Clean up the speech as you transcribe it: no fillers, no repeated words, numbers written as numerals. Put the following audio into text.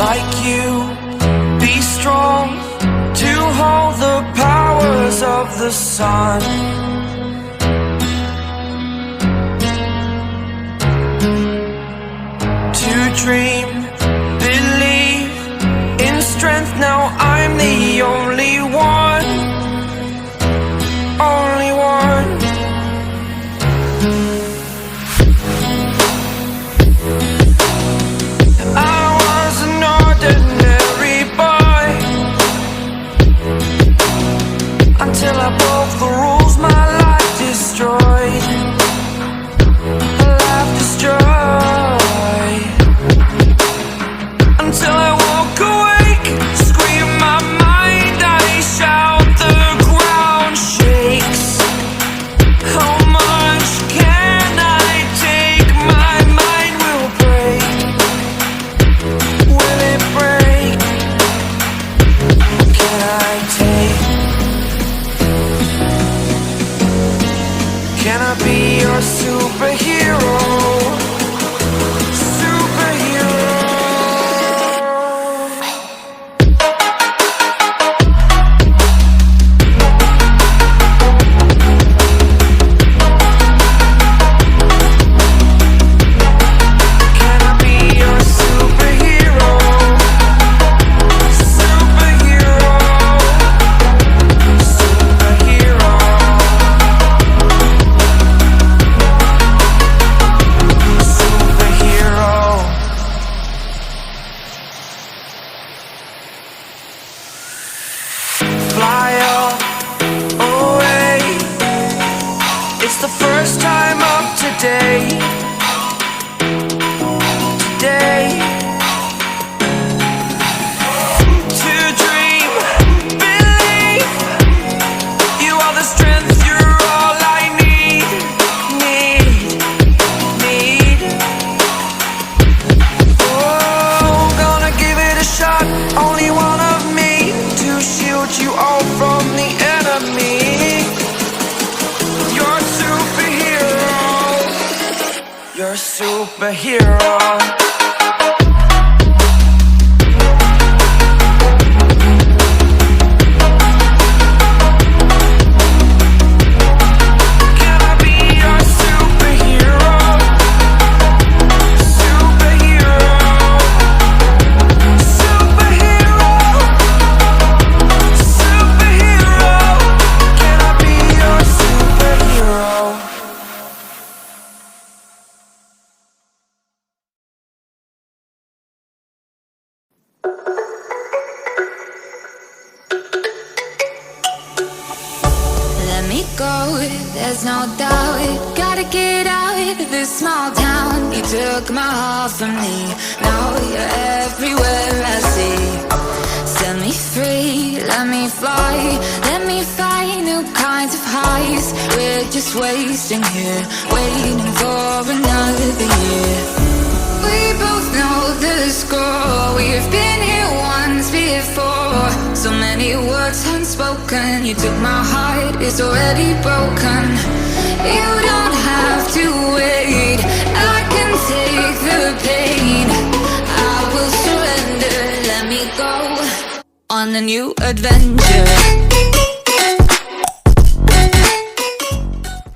like you, be strong to hold the powers of the sun. To dream, believe in strength, now I'm the only one, only one. I was an ordinary boy until I broke the rules, my life destroyed, life destroyed. Until I woke awake, scream my mind, I shout, the ground shakes. How much can I take? My mind will break. Will it break? Can I take? Can I be your superhero? Fly away. It's the first time of today. Today. To dream, believe. You are the strength, you're all I need. Oh, gonna give it a shot. Only one of me to shield you all from the enemy. You're a superhero. You're a superhero. Can I be your superhero? Superhero. Superhero. Superhero. Can I be your superhero? Let me go, there's no doubt. Gotta get out of this small town. You took my heart from me, now you're everywhere I see. Set me free, let me fly. Let me find new kinds of highs. We're just wasting here, waiting for another year. We both know the score. We've been here once before. So many words unspoken. You took my heart, it's already broken. You don't have to wait, I can take the pain. I will surrender, let me go on a new adventure.